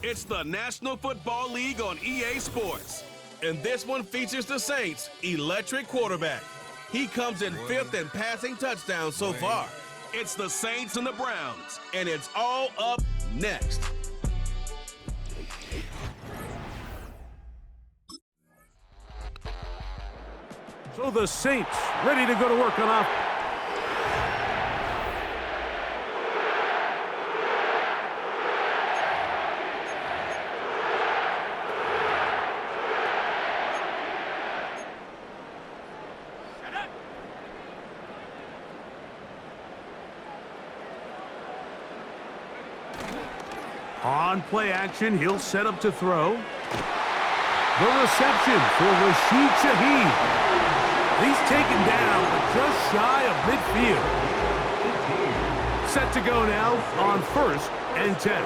It's the National Football League on EA Sports. And this one features the Saints' electric quarterback. He comes in 5th in passing touchdowns so far. It's the Saints and the Browns, and it's all up next. So the Saints ready to go to work on offense. On play action, he'll set up to throw. The reception for Rashid Shaheed. He's taken down, but just shy of midfield. Set to go now on 1st and 10.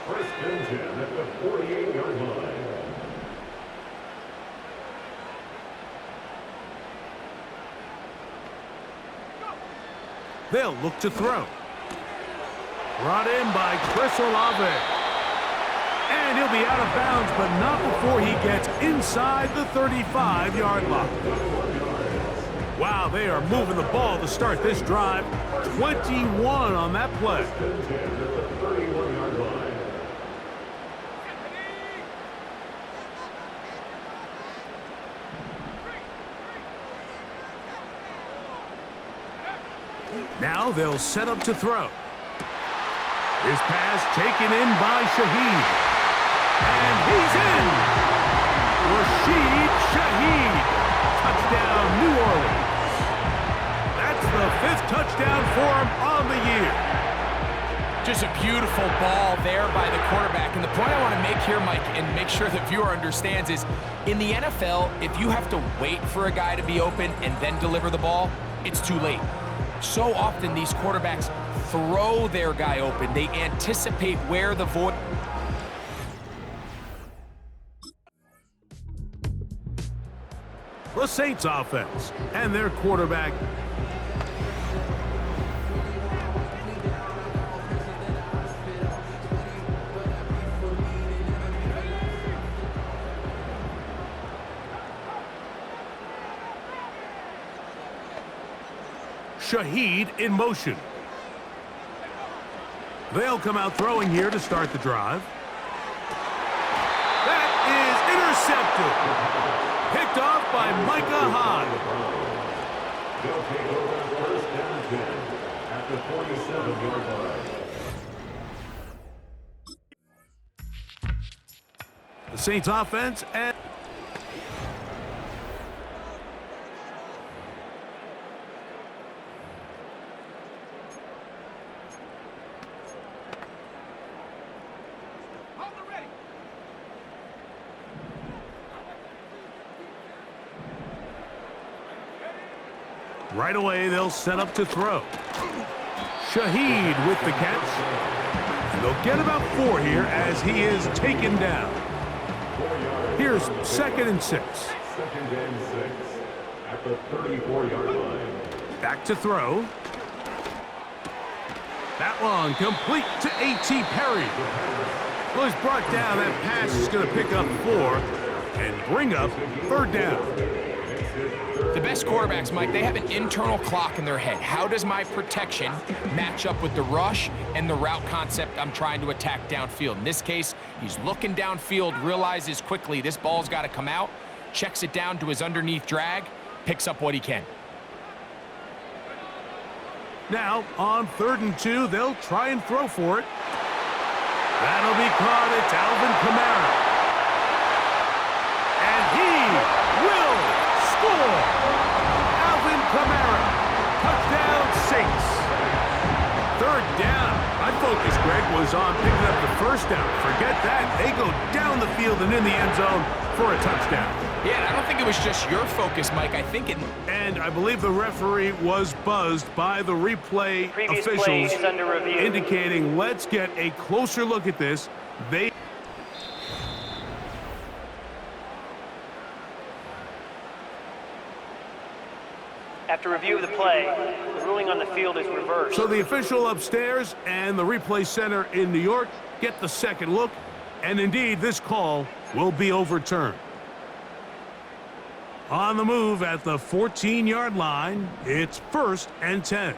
1st and 10 at the 48-yard line. They'll look to throw. Brought in by Chris Olave. And he'll be out of bounds, but not before he gets inside the 35-yard line. Wow, they are moving the ball to start this drive. 21 on that play. Now they'll set up to throw. His pass taken in by Shaheed. And he's in! Rashid Shaheed. Touchdown, New Orleans. That's the 5th touchdown for him on the year. Just a beautiful ball there by the quarterback. And the point I want to make here, Mike, and make sure the viewer understands is, in the NFL, if you have to wait for a guy to be open and then deliver the ball, it's too late. So often these quarterbacks throw their guy open. They anticipate where the void... The Saints offense and their quarterback. Shaheed in motion. They'll come out throwing here to start the drive. That is intercepted. Picked off by Micah Hyde. They'll take over 1st and 10 at the 47-yard line. The Saints offense and... Right away, they'll set up to throw. Shaheed with the catch. And they'll get about 4 here as he is taken down. Here's 2nd and 6. 2nd and 6 at the 34-yard line. Back to throw. That one complete to A.T. Perry. Well, he's brought down. That pass is going to pick up 4 and bring up 3rd down. The best quarterbacks, Mike, they have an internal clock in their head. How does my protection match up with the rush and the route concept I'm trying to attack downfield? In this case, he's looking downfield, realizes quickly this ball's got to come out, checks it down to his underneath drag, picks up what he can. Now, on 3rd and 2, they'll try and throw for it. That'll be caught. It's Alvin Kamara. And he will score! Alvin Kamara. Touchdown, Saints. 3rd down. My focus, Greg, was on picking up the 1st down. Forget that. They go down the field and in the end zone for a touchdown. Yeah, I don't think it was just your focus, Mike. I think it... And I believe the referee was buzzed by the replay officials indicating, let's get a closer look at this. They... After review of the play, the ruling on the field is reversed. So the official upstairs and the replay center in New York get the second look, and indeed this call will be overturned. On the move at the 14-yard line, it's 1st and 10.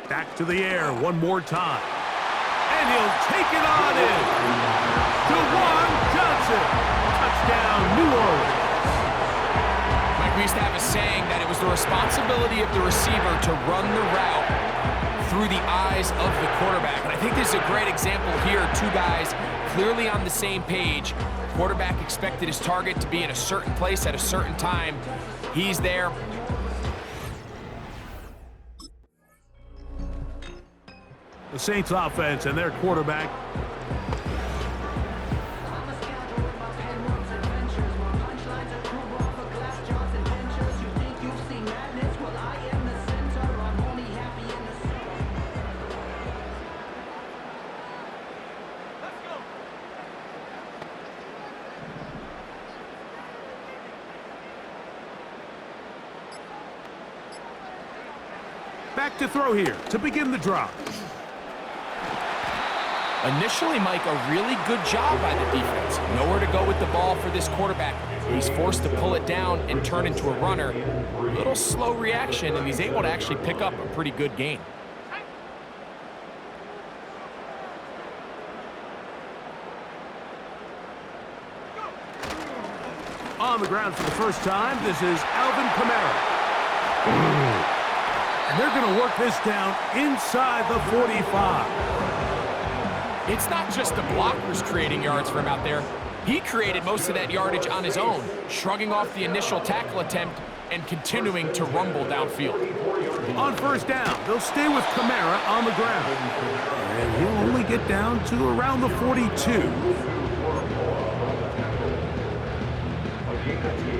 Back to the air one more time. And he'll take it on in. DeJuan Johnson. Touchdown, New Orleans. Mike, we used to have a saying that it was the responsibility of the receiver to run the route through the eyes of the quarterback. And I think this is a great example here. Two guys clearly on the same page. Quarterback expected his target to be in a certain place at a certain time. He's there. The Saints offense and their quarterback. Back to throw here to begin the drive. Initially, Mike, a really good job by the defense. Nowhere to go with the ball for this quarterback. He's forced to pull it down and turn into a runner. A little slow reaction, and he's able to actually pick up a pretty good gain. On the ground for the first time, this is Alvin Kamara. And they're going to work this down inside the 45. It's not just the blockers creating yards for him out there. He created most of that yardage on his own, shrugging off the initial tackle attempt and continuing to rumble downfield. On first down, they'll stay with Kamara on the ground. And he'll only get down to around the 42.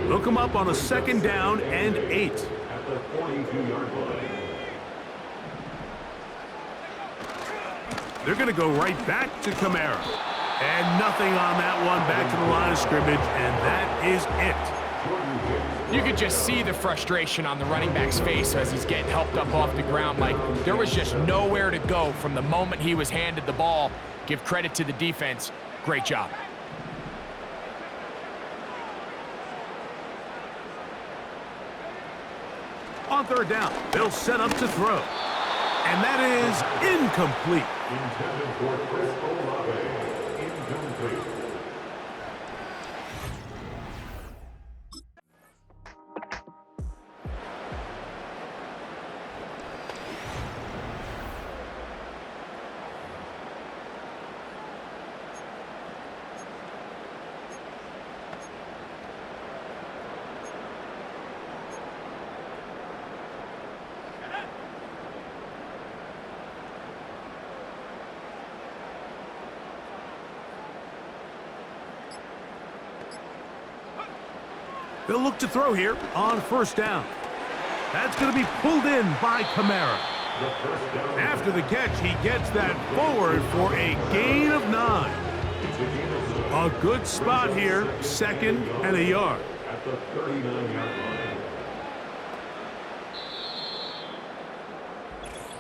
They'll come up on a 2nd down and 8. At the 42-yard line. They're going to go right back to Kamara. And nothing on that one, back to the line of scrimmage, and that is it. You could just see the frustration on the running back's face as he's getting helped up off the ground. Like, there was just nowhere to go from the moment he was handed the ball. Give credit to the defense. Great job. On 3rd down, they'll set up to throw. And that is incomplete. Intended for Chris Olave. Incomplete. They'll look to throw here on 1st down. That's going to be pulled in by Kamara. After the catch, he gets that forward for a gain of 9. A good spot here, 2nd and a yard. At the 39-yard line.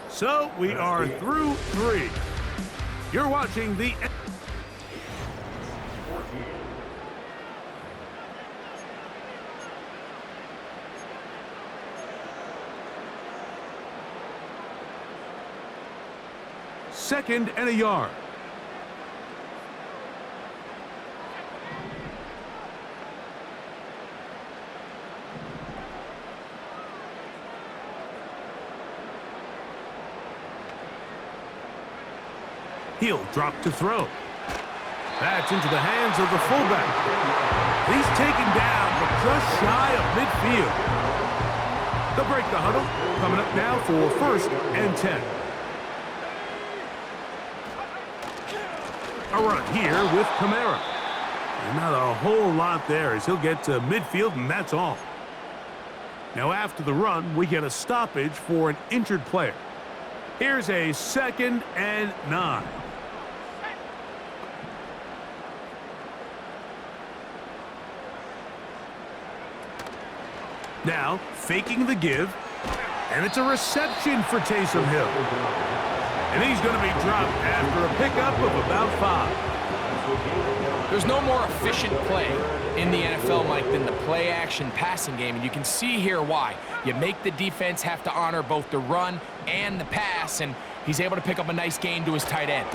So we are through 3. You're watching the... Second and a yard. He'll drop to throw. That's into the hands of the fullback. He's taken down, but just shy of midfield. They'll break the huddle. Coming up now for 1st and 10. A run here with Kamara. And not a whole lot there as he'll get to midfield, and that's all. Now after the run, we get a stoppage for an injured player. Here's a 2nd and 9. Now, faking the give, and it's a reception for Taysom Hill. And he's going to be dropped after a pickup of about 5. There's no more efficient play in the NFL, Mike, than the play-action passing game, and you can see here why. You make the defense have to honor both the run and the pass, and he's able to pick up a nice gain to his tight end.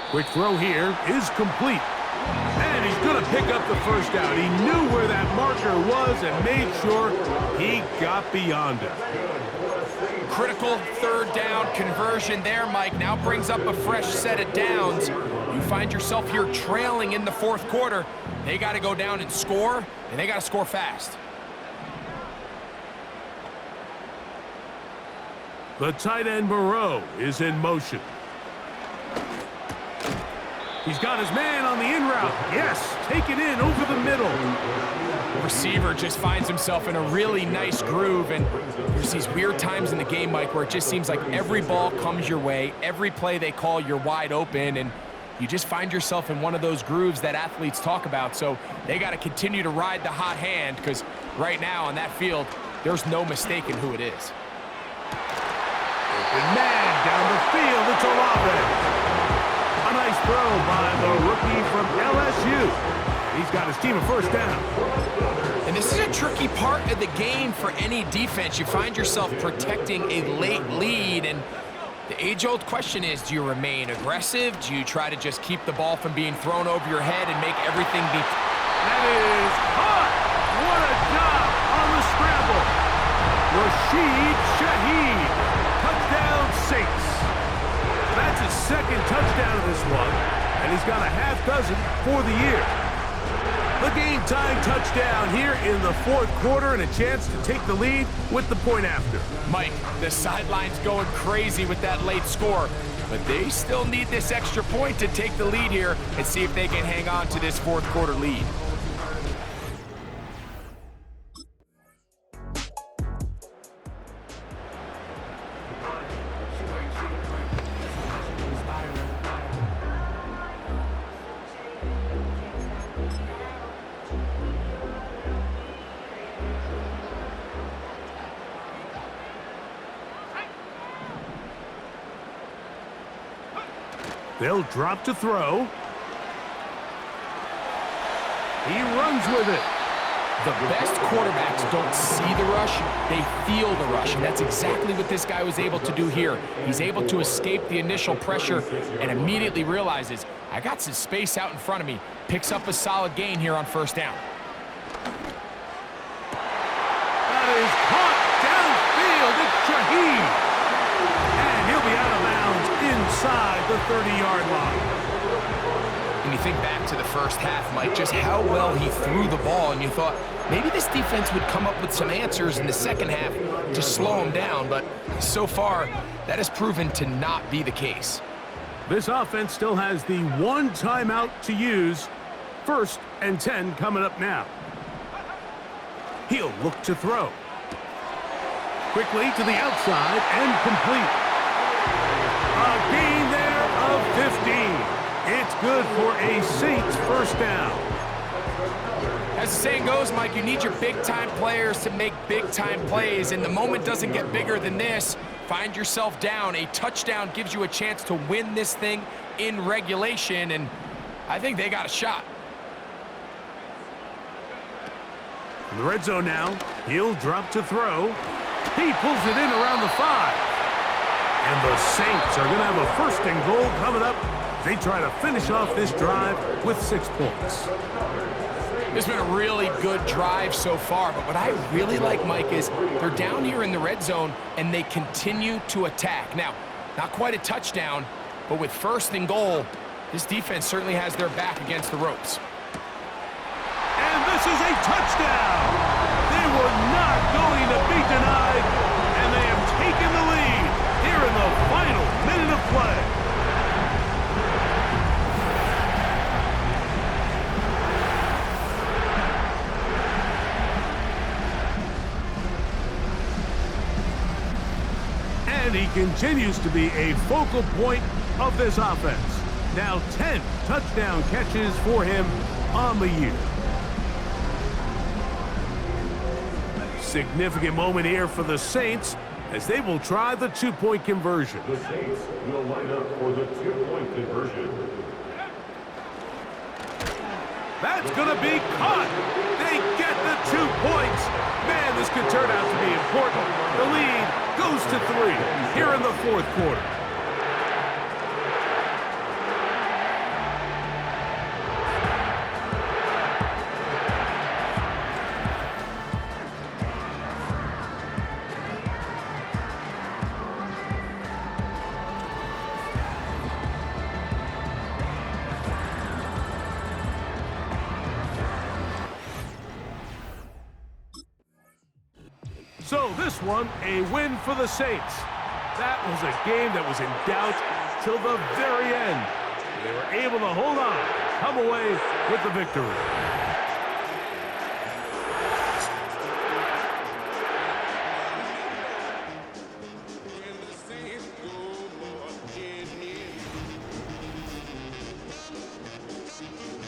Quick throw here is complete. And he's going to pick up the first down. He knew where that marker was and made sure he got beyond it. Critical third down conversion there, Mike. Now brings up a fresh set of downs. You find yourself here trailing in the fourth quarter. They got to go down and score, and they got to score fast. The tight end Moreau is in motion. He's got his man on the in route. Yes, take it in over the middle. The receiver just finds himself in a really nice groove, and there's these weird times in the game, Mike, where it just seems like every ball comes your way, every play they call, you're wide open, and you just find yourself in one of those grooves that athletes talk about. So they got to continue to ride the hot hand, because right now on that field, there's no mistaking who it is. Open man down the field. It's Olave. A nice throw by the rookie from LSU. He's got his team a first down. And this is a tricky part of the game for any defense. You find yourself protecting a late lead, and the age-old question is, do you remain aggressive? Do you try to just keep the ball from being thrown over your head and make everything be... That is caught! What a job on the scramble! Rashid Shaheed. Touchdown Saints. That's his second touchdown of this one, and he's got a half dozen for the year. The game-tying touchdown here in the fourth quarter, and a chance to take the lead with the point after. Mike, the sideline's going crazy with that late score, but they still need this extra point to take the lead here and see if they can hang on to this fourth quarter lead. They'll drop to throw. He runs with it. The best quarterbacks don't see the rush, they feel the rush, and that's exactly what this guy was able to do here. He's able to escape the initial pressure and immediately realizes, I got some space out in front of me. Picks up a solid gain here on first down. That is caught downfield. It's Shaheed. And he'll be out of bounds inside the 30-yard line. And you think back to the first half, Mike, just how well he threw the ball, and you thought maybe this defense would come up with some answers in the second half to slow him down, but so far, that has proven to not be the case. This offense still has the one timeout to use. 1st and 10 coming up now. He'll look to throw. Quickly to the outside and complete. A gain there of 15. It's good for a Saints first down. As the saying goes, Mike, you need your big-time players to make big-time plays, and the moment doesn't get bigger than this. Find yourself down. A touchdown gives you a chance to win this thing in regulation, and I think they got a shot. In the red zone now, he'll drop to throw. He pulls it in around the 5. And the Saints are going to have a 1st and goal coming up. They try to finish off this drive with 6 points. It's been a really good drive so far, but what I really like, Mike, is they're down here in the red zone, and they continue to attack. Now, not quite a touchdown, but with 1st and goal, this defense certainly has their back against the ropes. And this is a touchdown! They were not going to be denied, and they have taken the lead here in the final minute of play. And he continues to be a focal point of this offense. Now 10 touchdown catches for him on the year. significant moment here for the Saints as they will try the two-point conversion. The Saints will line up for the two-point conversion. That's going to be caught. They get the 2 points. Man, this could turn out to be important. The lead goes to 3 here in the fourth quarter. So this one, a win for the Saints. That was a game that was in doubt till the very end. They were able to hold on, come away with the victory.